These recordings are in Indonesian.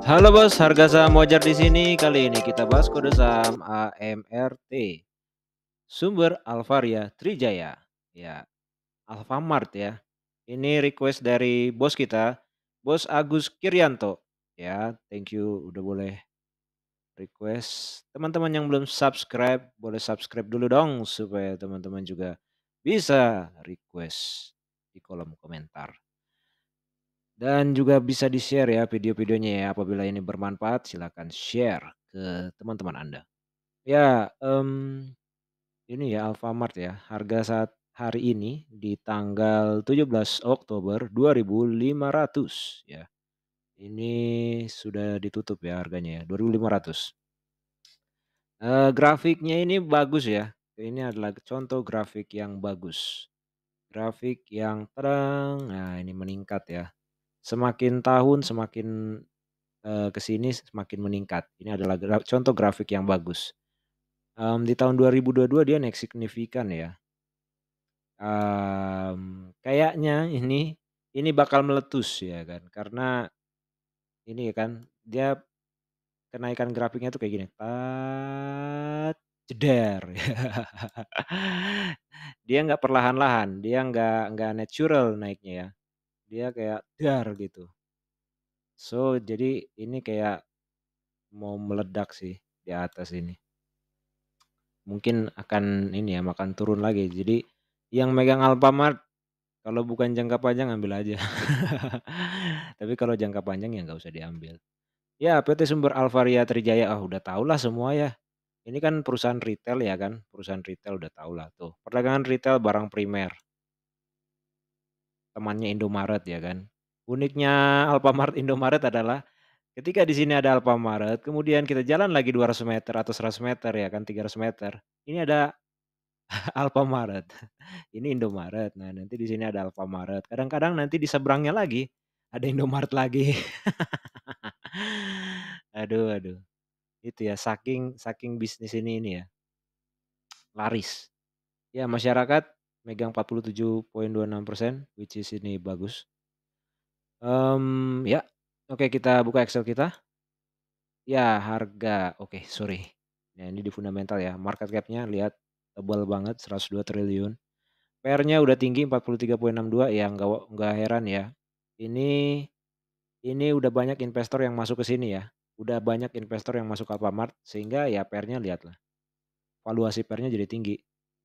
Halo Bos, harga saham wajar di sini. Kali ini kita bahas kode saham AMRT. Sumber Alvaria Trijaya. Ya, Alfamart ya. Ini request dari bos kita, Bos Agus Kiryanto. Ya, thank you udah boleh request. Teman-teman yang belum subscribe, boleh subscribe dulu dong supaya teman-teman juga bisa request di kolom komentar. Dan juga bisa di-share ya video-videonya ya. Apabila ini bermanfaat silakan share ke teman-teman Anda. Ya, ini ya Alfamart ya, harga saat hari ini di tanggal 17 Oktober 2.500 ya. Ini sudah ditutup ya harganya ya, 2.500. Grafiknya ini bagus ya. Ini adalah contoh grafik yang bagus. Grafik yang terang, nah ini meningkat ya. Semakin tahun semakin ke sini semakin meningkat. Ini adalah contoh grafik yang bagus. Di tahun 2022 dia naik signifikan ya. Kayaknya ini bakal meletus ya kan, karena ini kan dia kenaikan grafiknya tuh kayak gini, jeder. Dia nggak perlahan-lahan, dia nggak natural naiknya ya, dia kayak dar gitu. So, jadi ini kayak mau meledak sih di atas ini. Mungkin akan ini ya, akan turun lagi. Jadi yang megang Alfamart kalau bukan jangka panjang ambil aja. Tapi kalau jangka panjang ya nggak usah diambil. Ya PT Sumber Alvaria Trijaya, udah tahulah semua ya. Ini kan perusahaan retail ya kan, perusahaan retail udah tahulah tuh. Perdagangan retail barang primer, temannya Indomaret ya kan. Uniknya Alfamart Indomaret adalah ketika di sini ada Alfamart, kemudian kita jalan lagi 200 meter atau 100 meter ya kan, 300 meter. Ini ada Alfamart, ini Indomaret. Nah, nanti di sini ada Alfamart. Kadang-kadang nanti di seberangnya lagi ada Indomaret lagi. Aduh aduh. Itu ya saking saking bisnis ini ya, laris. Ya masyarakat megang 47,26%, which is ini bagus. Ya, oke kita buka Excel kita. Ya harga oke sorry. Nah ini di fundamental ya, market cap-nya lihat tebal banget 102 triliun. PR-nya udah tinggi 43,62 ya nggak heran ya. Ini ini udah banyak investor yang masuk ke sini ya. Udah banyak investor yang masuk Alfamart sehingga ya PR-nya lihatlah. Valuasi PR-nya jadi tinggi.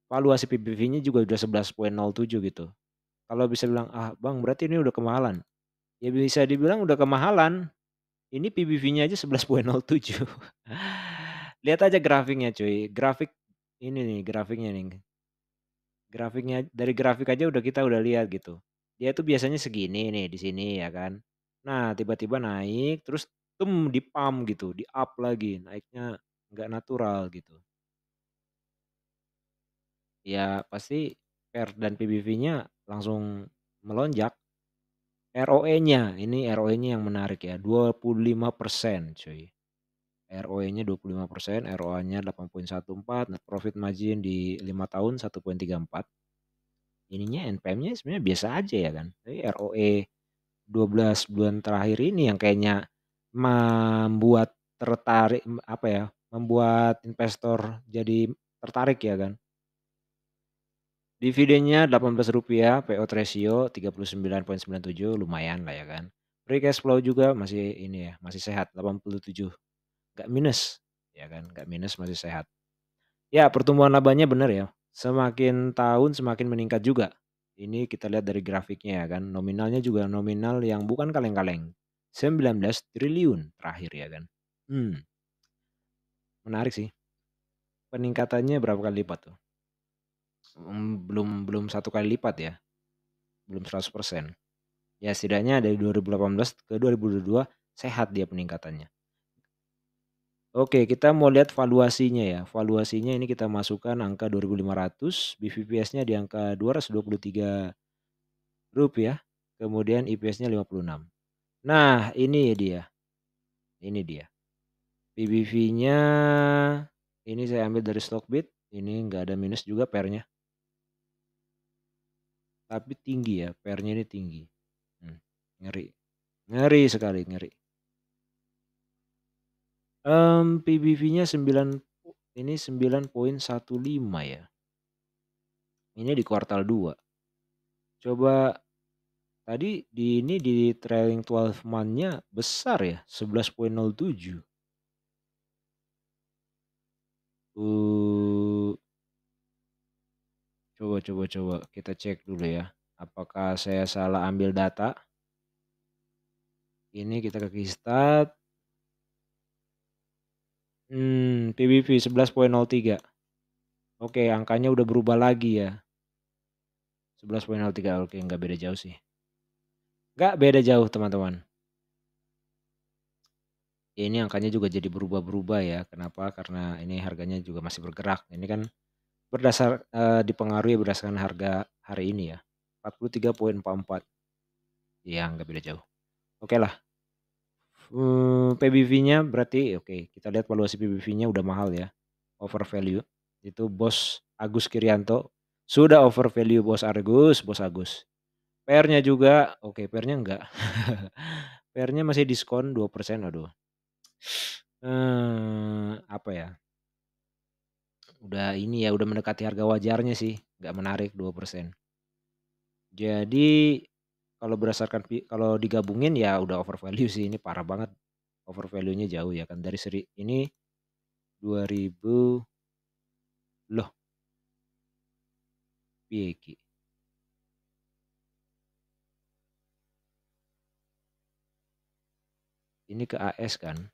Valuasi PBV-nya juga udah 11,07 gitu. Kalau bisa bilang, "Ah, Bang, berarti ini udah kemahalan." Ya bisa dibilang udah kemahalan. Ini PBV-nya aja 11,07. Lihat aja grafiknya cuy. Grafik ini nih grafiknya nih. Grafiknya dari grafik aja kita udah lihat gitu. Dia tuh biasanya segini nih di sini ya kan. Nah, tiba-tiba naik terus di-pump gitu, di-up lagi, naiknya nggak natural gitu. Ya pasti PER dan PBV-nya langsung melonjak. ROE-nya, ini ROE-nya yang menarik ya, 25% cuy. ROE-nya 25%, ROA-nya 8,14, net profit margin di 5 tahun 1,34. Ininya NPM-nya sebenarnya biasa aja ya kan. Tapi ROE 12 bulan terakhir ini yang kayaknya membuat tertarik apa ya, membuat investor jadi tertarik ya kan. Dividennya Rp18, payout ratio 39,97 lumayan lah ya kan. Free cash flow juga masih ini ya, masih sehat 87, nggak minus ya kan, nggak minus masih sehat. Ya pertumbuhan labanya benar ya, semakin tahun semakin meningkat juga. Ini kita lihat dari grafiknya ya kan, nominalnya juga nominal yang bukan kaleng-kaleng, 19 triliun terakhir ya kan. Menarik sih, peningkatannya berapa kali lipat tuh? Belum belum 1 kali lipat ya, belum 100%. Ya setidaknya dari 2018 ke 2022 sehat dia peningkatannya. Oke kita mau lihat valuasinya ya, valuasinya ini kita masukkan angka 2.500, BVPS-nya di angka Rp223, kemudian IPS-nya 56. Nah ini dia. PBV-nya ini saya ambil dari Stockbit, ini nggak ada minus juga PR-nya. Tapi tinggi ya, PR-nya ini tinggi. Ngeri, ngeri sekali, ngeri. PBV-nya 9,15 ya. Ini di kuartal 2. Coba tadi di trailing 12 month-nya besar ya, 11,07. Eee, coba kita cek dulu ya. Apakah saya salah ambil data? Ini kita ke Kistat. PBV 11,03. Oke, angkanya udah berubah lagi ya. 11,03. Oke, nggak beda jauh sih. Nggak beda jauh, teman-teman. Ini angkanya juga jadi berubah-berubah ya. Kenapa? Karena ini harganya juga masih bergerak. Ini kan dipengaruhi berdasarkan harga hari ini ya. 43,44. Ya, nggak beda jauh. Oke lah. PBV-nya berarti oke, kita lihat valuasi PBV-nya udah mahal ya. Over value. Itu Bos Agus Kriyanto. Sudah over value Bos Agus. PR-nya juga, oke PR-nya enggak. PR-nya masih diskon 2%, aduh. Apa ya, udah ini ya, udah mendekati harga wajarnya sih, nggak menarik 2%. Jadi kalau digabungin ya udah over value sih, ini parah banget. Over value-nya jauh ya kan dari ini 2000 loh, piye iki? Ini ke AS kan?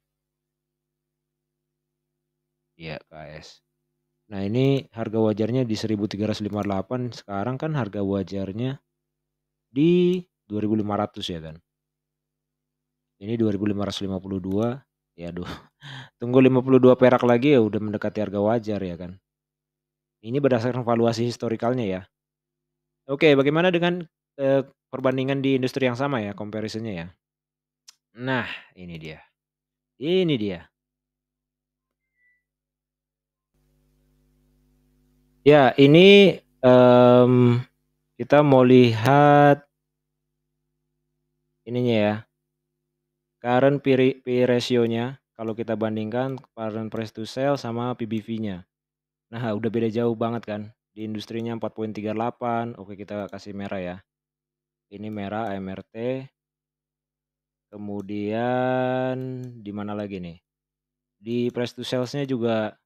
Iya, ke AS. Nah, ini harga wajarnya di 1358, sekarang kan harga wajarnya di 2500 ya kan. Ini 2552, ya aduh. Tunggu 52 perak lagi ya udah mendekati harga wajar ya kan. Ini berdasarkan valuasi historikalnya ya. Oke, bagaimana dengan perbandingan di industri yang sama ya, comparison-nya ya. Nah, ini dia. Ini dia. Ya, ini kita mau lihat ininya ya. Current P ratio-nya kalau kita bandingkan current price to sell sama PBV-nya. Nah, udah beda jauh banget kan. Di industrinya 4,38. Oke, kita kasih merah ya. Ini merah AMRT. Kemudian di mana lagi nih? Di price to sales-nya juga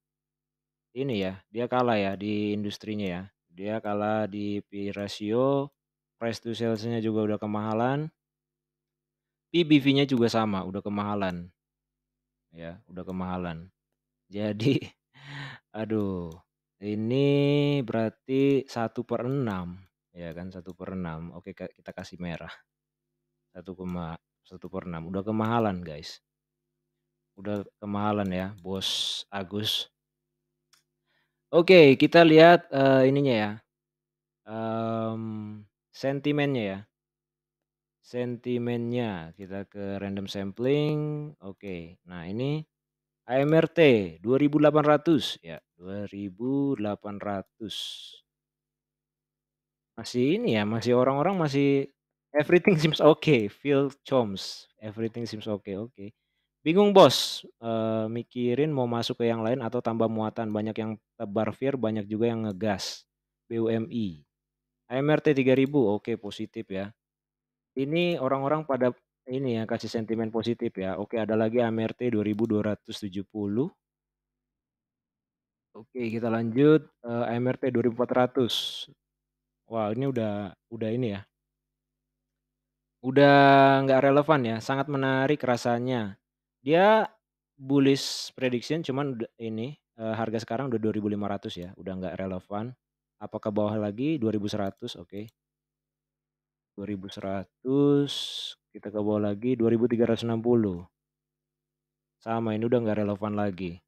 ini ya, dia kalah ya di industrinya ya. Dia kalah di P ratio, price to sales-nya juga udah kemahalan. PBV-nya juga sama, udah kemahalan. Ya, udah kemahalan. Jadi aduh, ini berarti 1/6 ya kan, 1/6. Oke, kita kasih merah. 1,1/6 udah kemahalan, guys. Udah kemahalan ya, Bos Agus. Oke, kita lihat, ininya ya, sentimennya ya. Sentimennya, kita ke random sampling, oke. Nah ini AMRT 2.800 ya, 2.800. Masih ini ya, masih orang-orang masih everything seems okay, Phil Choms, everything seems okay, oke. Bingung Bos, mikirin mau masuk ke yang lain atau tambah muatan, banyak yang tebar fear, banyak juga yang ngegas. BUMI, AMRT 3.000, oke positif ya. Ini orang-orang pada ini ya, kasih sentimen positif ya. Oke, ada lagi AMRT 2.270. Oke, kita lanjut, AMRT 2.400. Wah, ini udah ini ya, udah nggak relevan ya, sangat menarik rasanya. Dia bullish prediction cuman ini, harga sekarang udah 2.500 ya, udah nggak relevan. Apa ke bawah lagi 2.100, oke. 2.100, kita ke bawah lagi 2.360. Sama, ini udah nggak relevan lagi.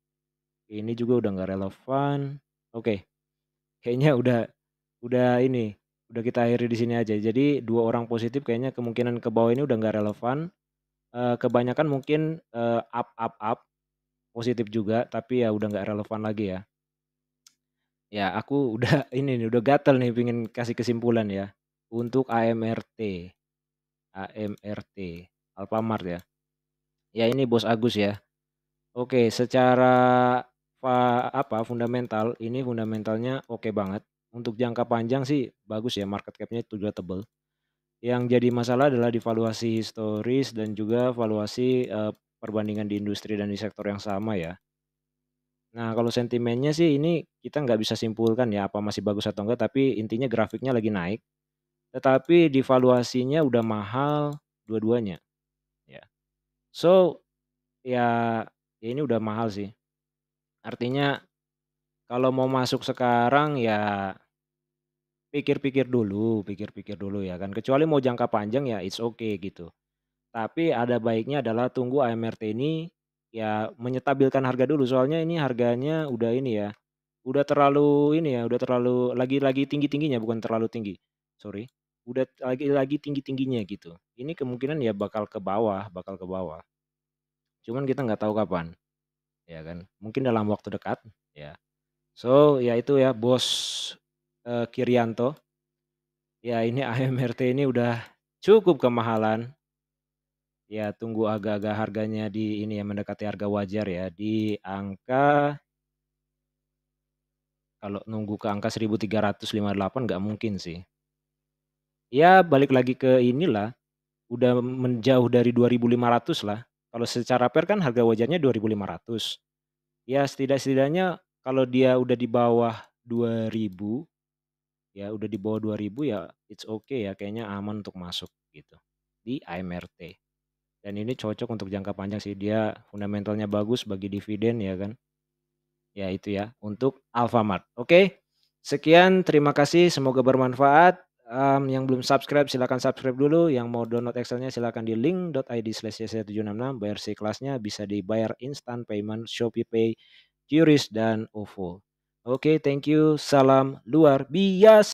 Ini juga udah nggak relevan. Oke, kayaknya udah ini, udah kita akhiri di sini aja. Jadi 2 orang positif kayaknya kemungkinan ke bawah ini udah nggak relevan. Kebanyakan mungkin, up, positif juga, tapi ya udah nggak relevan lagi ya. Ya aku udah ini nih, udah gatel nih pengen kasih kesimpulan ya. Untuk AMRT, Alfamart ya. Ya ini Bos Agus ya. Oke, secara fundamental, ini fundamentalnya oke banget. Untuk jangka panjang sih bagus ya, market cap-nya itu juga tebel. Yang jadi masalah adalah di valuasi historis dan juga valuasi, perbandingan di industri dan di sektor yang sama ya. Nah, kalau sentimennya sih ini kita nggak bisa simpulkan ya apa masih bagus atau enggak, tapi intinya grafiknya lagi naik, tetapi di valuasinya udah mahal dua-duanya, ya. So, ya ya ini udah mahal sih. Artinya kalau mau masuk sekarang ya pikir-pikir dulu ya kan, kecuali mau jangka panjang ya it's okay gitu. Tapi ada baiknya adalah tunggu AMRT ini ya menyetabilkan harga dulu, soalnya ini harganya udah ini ya, udah terlalu ini ya, udah terlalu lagi tinggi-tingginya bukan terlalu tinggi, sorry. Udah lagi tinggi-tingginya gitu. Ini kemungkinan ya bakal ke bawah. Cuman kita nggak tahu kapan, ya kan. Mungkin dalam waktu dekat, ya. So, ya itu ya Bos, Kirianto, ya ini AMRT ini udah cukup kemahalan. Ya tunggu agak-agak harganya di ini ya, mendekati harga wajar ya, di angka kalau nunggu ke angka 1.358 nggak mungkin sih. Ya balik lagi ke inilah, udah menjauh dari 2.500 lah. Kalau secara fair kan harga wajarnya 2.500. Ya setidaknya kalau dia udah di bawah 2.000, ya udah di bawah 2.000 ya it's okay ya, kayaknya aman untuk masuk gitu, di AMRT. Dan ini cocok untuk jangka panjang sih, dia fundamentalnya bagus bagi dividen ya kan. Ya itu ya, untuk Alfamart. Oke, sekian terima kasih semoga bermanfaat, yang belum subscribe silakan subscribe dulu, yang mau download Excelnya silakan di link.id/yesaya766, bayar kelasnya bisa dibayar instant payment, ShopeePay, QRIS, dan OVO. Oke, thank you, salam luar biasa.